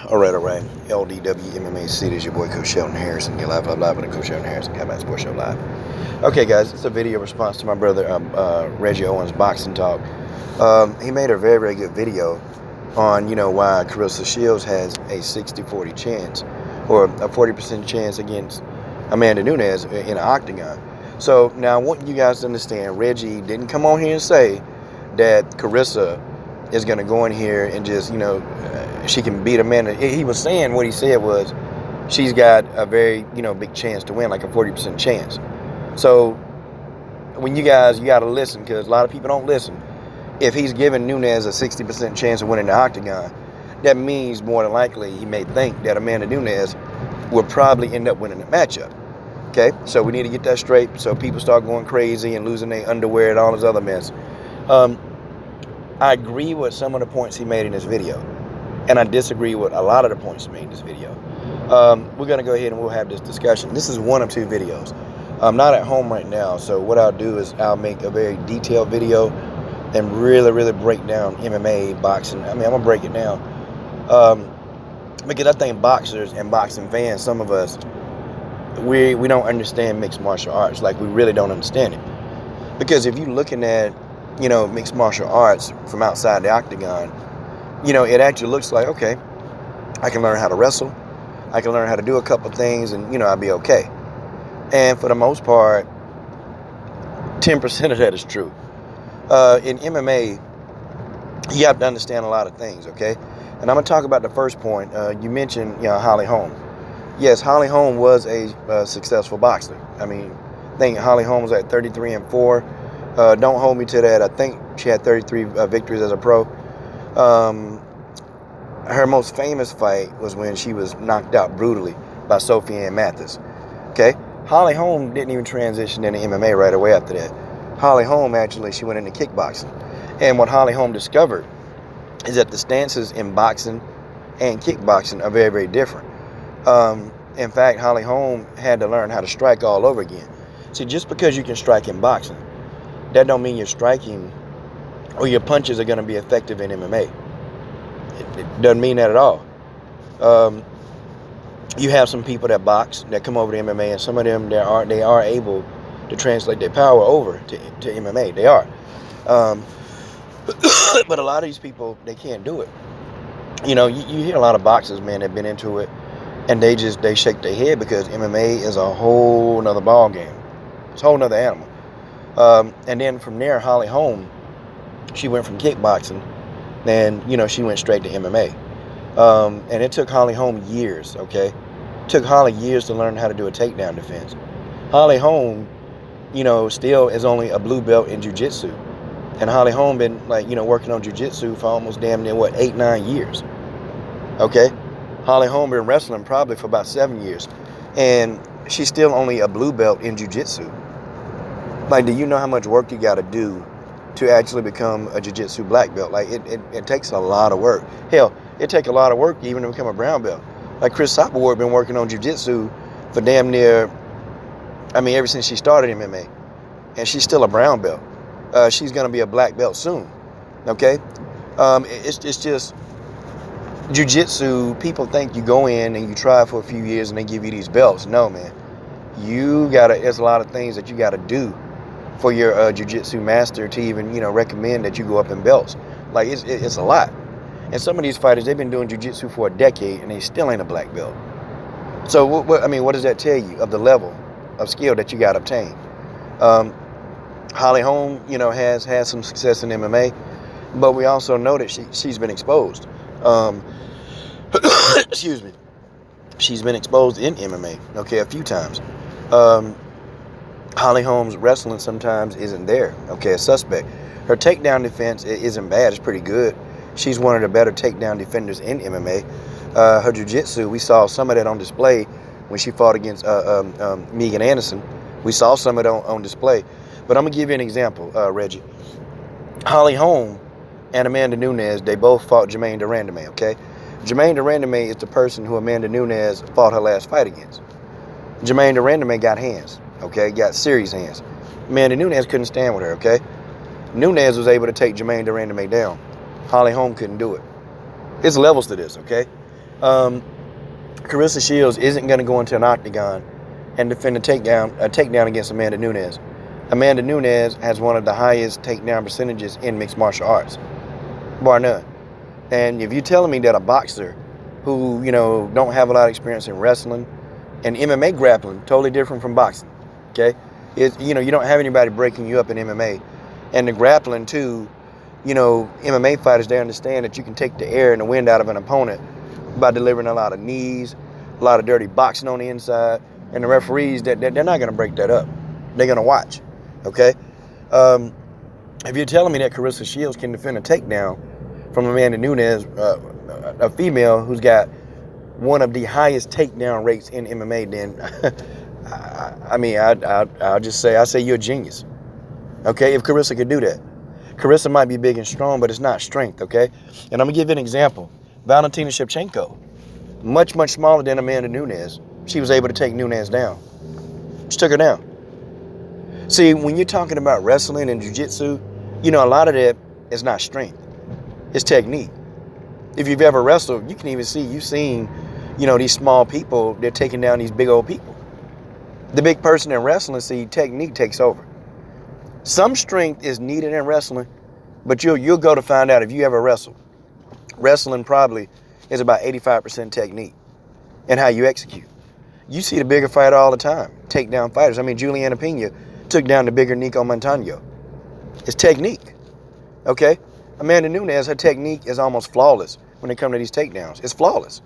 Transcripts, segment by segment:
All right. LDW MMA City is your boy Coach Sheldon Harrison. You're live with the Coach Sheldon Harrison Combat Sports Show live. Okay, guys, it's a video response to my brother Reggie Owens boxing talk. He made a very good video on why Claressa Shields has a 60-40 chance or a 40% chance against Amanda Nunes in an octagon. So now I want you guys to understand, Reggie didn't come on here and say that Claressa is going to go in here and just, she can beat Amanda. He was saying what he said was she's got a very, big chance to win, like a 40% chance. So when you got to listen, because a lot of people don't listen. If he's giving Nunes a 60% chance of winning the octagon, that means more than likely he may think that Amanda Nunes will probably end up winning the matchup. Okay, so we need to get that straight so people start going crazy and losing their underwear and all this other mess. I agree with some of the points he made in this video, and I disagree with a lot of the points he made in this video. We're going to go ahead and we'll have this discussion. This is one of two videos. I'm not at home right now, so what I'll do is I'll make a very detailed video and really break down MMA, boxing. I mean, I'm going to break it down because I think boxers and boxing fans, some of us, we don't understand mixed martial arts. Like, we really don't understand it. Because if you're looking at mixed martial arts from outside the octagon, it actually looks like, okay, I can learn how to wrestle, I can learn how to do a couple things, and I'll be okay. And for the most part, 10% of that is true. In MMA, you have to understand a lot of things, okay? And I'm gonna talk about the first point. You mentioned, Holly Holm. Yes, Holly Holm was a successful boxer. I mean, I think Holly Holm was at 33-4. Don't hold me to that. I think she had 33 victories as a pro. Her most famous fight was when she was knocked out brutally by Sophie Ann Mathis. Okay? Holly Holm didn't even transition into MMA right away after that. Holly Holm, actually, she went into kickboxing. And what Holly Holm discovered is that the stances in boxing and kickboxing are very different. In fact, Holly Holm had to learn how to strike all over again. See, just because you can strike in boxing, that don't mean your striking or your punches are going to be effective in MMA. It doesn't mean that at all. You have some people that box that come over to MMA, and some of them they are able to translate their power over to MMA. They are, but a lot of these people, they can't do it. You hear a lot of boxers, man, that have been into it, and they shake their head because MMA is a whole nother ball game. It's a whole nother animal. And then from there, Holly Holm, she went from kickboxing, and she went straight to MMA. And it took Holly Holm years, okay? It took Holly years to learn how to do a takedown defense. Holly Holm, still is only a blue belt in jiu-jitsu. And Holly Holm been, working on jiu-jitsu for almost damn near, 8-9 years, okay? Holly Holm been wrestling probably for about 7 years. And she's still only a blue belt in jiu-jitsu. Like, do you know how much work you got to do to actually become a jiu-jitsu black belt? Like, it takes a lot of work. Hell, it takes a lot of work even to become a brown belt. Like, Chris Sopaward been working on jiu-jitsu for damn near, ever since she started MMA. And she's still a brown belt. She's going to be a black belt soon, okay? It's just, jiu-jitsu, people think you go in and you try for a few years and they give you these belts. No, man. There's a lot of things that you got to do for your jiu-jitsu master to even, recommend that you go up in belts. Like, it's a lot. And some of these fighters, they've been doing jiu-jitsu for a decade and they still ain't a black belt. So, what does that tell you of the level of skill that you got to obtain? Holly Holm, has some success in MMA, but we also know that she's been exposed. Excuse me. She's been exposed in MMA, okay, a few times. Holly Holm's wrestling sometimes isn't there, okay, a suspect. Her takedown defense isn't bad, it's pretty good. She's one of the better takedown defenders in MMA. Her jiu-jitsu, we saw some of that on display when she fought against Megan Anderson. We saw some of it on display. But I'm going to give you an example, Reggie. Holly Holm and Amanda Nunes, they both fought Germaine de Randamie, okay? Germaine de Randamie is the person who Amanda Nunes fought her last fight against. Germaine de Randamie got hands, okay? Got serious hands. Amanda Nunes couldn't stand with her, okay? Nunes was able to take Germaine de Randamie down. Holly Holm couldn't do it. There's levels to this, okay? Claressa Shields isn't going to go into an octagon and defend a takedown against Amanda Nunes. Amanda Nunes has one of the highest takedown percentages in mixed martial arts, bar none. And if you're telling me that a boxer who, don't have a lot of experience in wrestling and MMA grappling, totally different from boxing, okay? You don't have anybody breaking you up in MMA. And the grappling too, MMA fighters, they understand that you can take the air and the wind out of an opponent by delivering a lot of knees, a lot of dirty boxing on the inside. And the referees, they're not going to break that up. They're going to watch, okay? If you're telling me that Claressa Shields can defend a takedown from Amanda Nunes, a female who's got one of the highest takedown rates in MMA, then I'll just say you're a genius. Okay, if Claressa could do that. Claressa might be big and strong, but it's not strength, okay? And I'm gonna give you an example. Valentina Shevchenko, much, much smaller than Amanda Nunes. She was able to take Nunes down. She took her down. See, when you're talking about wrestling and jiu-jitsu, a lot of that is not strength. It's technique. If you've ever wrestled, you can even see, you've seen, these small people, they're taking down these big old people. The big person in wrestling, see, technique takes over. Some strength is needed in wrestling, but you'll go to find out if you ever wrestled. Wrestling probably is about 85% technique and how you execute. You see the bigger fighter all the time, take down fighters. Juliana Pena took down the bigger Nico Montano. It's technique, okay? Amanda Nunes, her technique is almost flawless when it comes to these takedowns. It's flawless.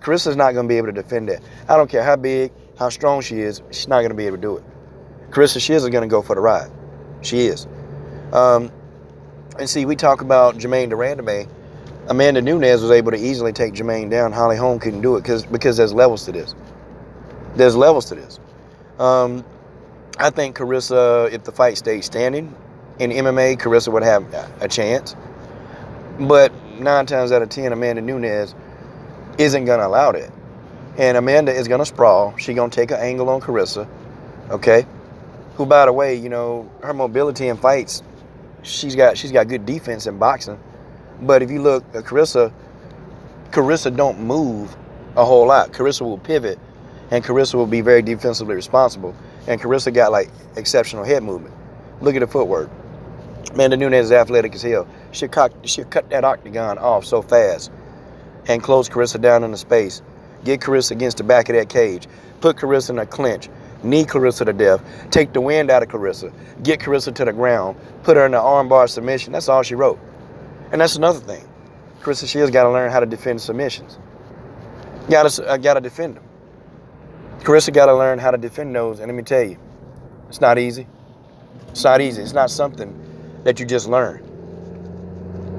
Claressa's not going to be able to defend that. I don't care how big, how strong she is, she's not going to be able to do it. Claressa Shields is going to go for the ride. She is. And see, we talk about Jermaine Durandame. Amanda Nunes was able to easily take Jermaine down. Holly Holm couldn't do it because there's levels to this. There's levels to this. I think Claressa, if the fight stayed standing in MMA, Claressa would have a chance. But 9 times out of 10, Amanda Nunes isn't going to allow that. And Amanda is going to sprawl. She's going to take an angle on Claressa, okay? Who, by the way, her mobility in fights, she's got good defense in boxing. But if you look at Claressa don't move a whole lot. Claressa will pivot, and Claressa will be very defensively responsible. And Claressa got, exceptional head movement. Look at the footwork. Amanda Nunes is athletic as hell. She'll cut that octagon off so fast and close Claressa down into space. Get Claressa against the back of that cage. Put Claressa in a clinch. Knee Claressa to death. Take the wind out of Claressa. Get Claressa to the ground. Put her in the armbar submission. That's all she wrote. And that's another thing. Claressa Shields got to learn how to defend submissions. Got to defend them. Claressa got to learn how to defend those. And let me tell you, it's not easy. It's not easy. It's not something that you just learn.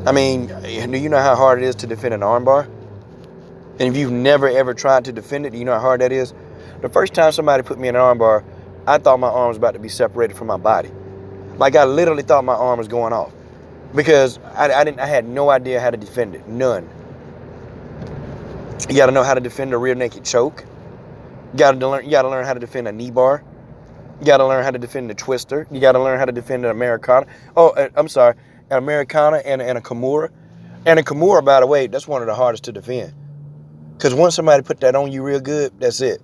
Do you know how hard it is to defend an armbar? And if you've never ever tried to defend it, do you know how hard that is? The first time somebody put me in an armbar, I thought my arm was about to be separated from my body. I literally thought my arm was going off because I had no idea how to defend it. None. You got to know how to defend a rear naked choke. You got to learn how to defend a knee bar. You got to learn how to defend the twister. You got to learn how to defend an Americana. An Americana and a Kimura. And a Kimura, by the way, that's one of the hardest to defend. Because once somebody put that on you real good, that's it.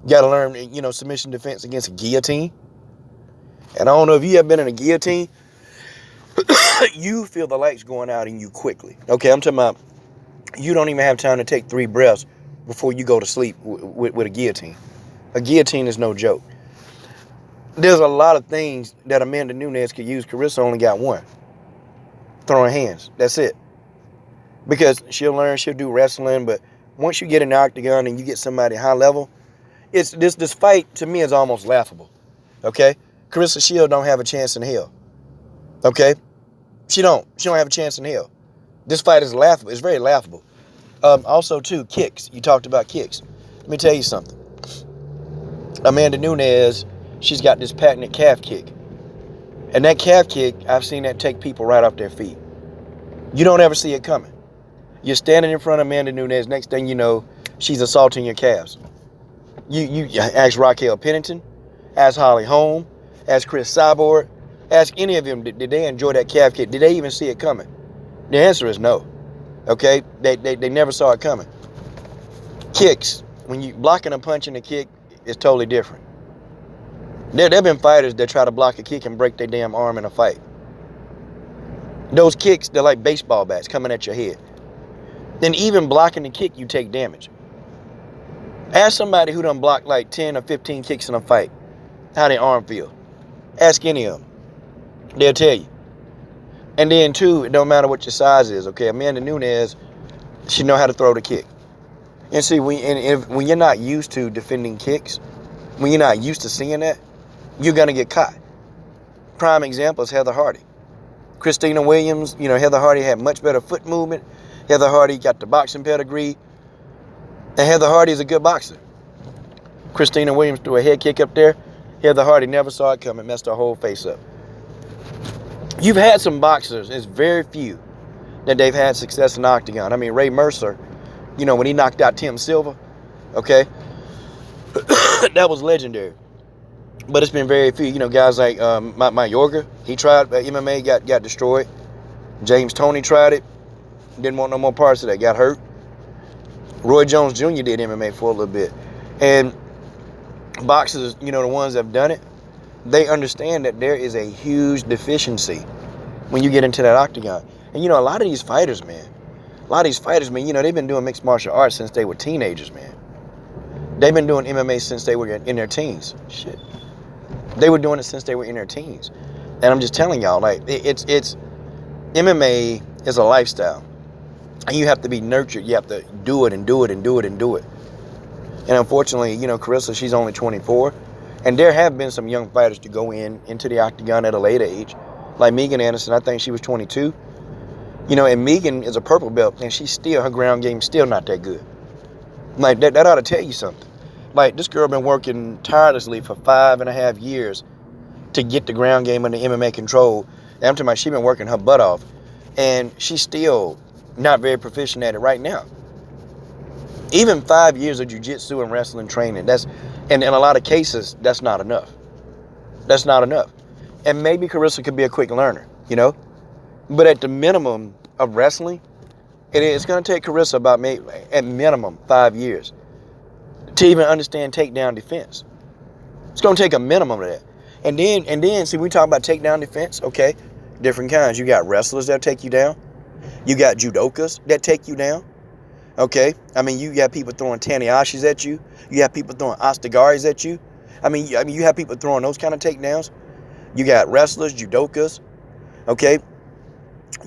You got to learn, submission defense against a guillotine. And I don't know if you have been in a guillotine. You feel the lights going out in you quickly. Okay, I'm talking about you don't even have time to take 3 breaths before you go to sleep with a guillotine. A guillotine is no joke. There's a lot of things that Amanda Nunes could use. Claressa only got one. Throwing hands. That's it. Because she'll do wrestling, but once you get in the octagon and you get somebody high level, it's this fight to me is almost laughable. Okay? Claressa Shields don't have a chance in hell. Okay? She don't have a chance in hell. This fight is laughable. It's very laughable. Also, too, kicks. You talked about kicks. Let me tell you something. Amanda Nunes, she's got this patented calf kick. And that calf kick, I've seen that take people right off their feet. You don't ever see it coming. You're standing in front of Amanda Nunes. Next thing you know, she's assaulting your calves. You ask Raquel Pennington, ask Holly Holm, ask Chris Cyborg, ask any of them, did they enjoy that calf kick? Did they even see it coming? The answer is no. Okay, they never saw it coming. Kicks, when you blocking a punch and a kick, is totally different. There have been fighters that try to block a kick and break their damn arm in a fight. Those kicks, they're like baseball bats coming at your head. Then even blocking the kick, you take damage. Ask somebody who done blocked like 10 or 15 kicks in a fight how their arm feel. Ask any of them. They'll tell you. And then too, it don't matter what your size is, okay? Amanda Nunes, she know how to throw the kick. And see, when you're not used to defending kicks, when you're not used to seeing that, you're going to get caught. Prime example is Heather Hardy. Christina Williams, Heather Hardy had much better foot movement. Heather Hardy got the boxing pedigree. And Heather Hardy is a good boxer. Christina Williams threw a head kick up there. Heather Hardy never saw it coming, messed her whole face up. You've had some boxers, it's very few, that they've had success in the octagon. I mean, Ray Mercer, when he knocked out Tim Silva, okay, that was legendary. But it's been very few, guys like my Yorga, he tried MMA, got destroyed. James Toney tried it, didn't want no more parts of that, got hurt. Roy Jones Jr. did MMA for a little bit. And boxers, the ones that have done it, they understand that there is a huge deficiency when you get into that octagon. And, a lot of these fighters, man, they've been doing mixed martial arts since they were teenagers, man. They've been doing MMA since they were in their teens. Shit. They were doing it since they were in their teens. And I'm just telling y'all, like, it's MMA is a lifestyle. And you have to be nurtured. You have to do it and do it and do it and do it. And unfortunately, Claressa, she's only 24. And there have been some young fighters to go into the octagon at a later age. Like Megan Anderson, I think she was 22. And Megan is a purple belt, and her ground game's still not that good. Like, that ought to tell you something. Like, this girl been working tirelessly for 5.5 years to get the ground game under MMA control. And I'm talking about she been working her butt off. And she's still not very proficient at it right now. Even 5 years of jiu-jitsu and wrestling training, and in a lot of cases, that's not enough. That's not enough. And maybe Claressa could be a quick learner, But at the minimum of wrestling, it's going to take Claressa about maybe at minimum 5 years to even understand takedown defense. It's going to take a minimum of that. And then, see, we talk about takedown defense, okay, different kinds. You got wrestlers that take you down. You got judokas that take you down. Okay, I mean, you got people throwing taniashis at you. You have people throwing astagaris at you. I mean, you have people throwing those kind of takedowns. You got wrestlers, judokas. Okay,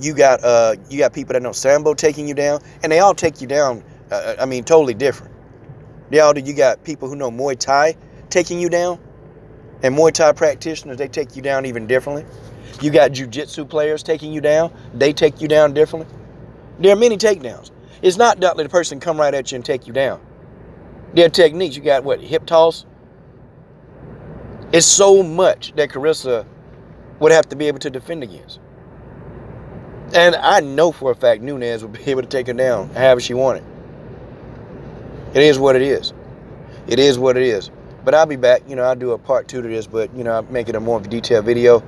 you got people that know sambo taking you down, and they all take you down. Totally different. You got people who know Muay Thai taking you down, and Muay Thai practitioners, they take you down even differently. You got jiu-jitsu players taking you down. They take you down differently. There are many takedowns. It's not that the person come right at you and take you down. There are techniques. You got hip toss. It's so much that Claressa would have to be able to defend against. And I know for a fact Nunes would be able to take her down however she wanted. It is what it is. It is what it is. But I'll be back. I'll do a part 2 to this, but, I'll make it a more detailed video.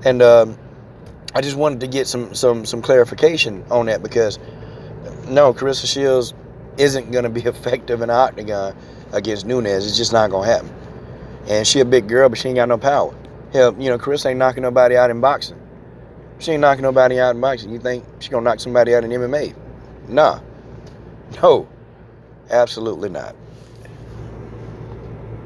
And I just wanted to get some clarification on that, because no, Claressa Shields isn't going to be effective in the octagon against Nunes. It's just not going to happen. And she a big girl, but she ain't got no power. Hell, Claressa ain't knocking nobody out in boxing. She ain't knocking nobody out in boxing. You think she going to knock somebody out in MMA? Nah. No. Absolutely not.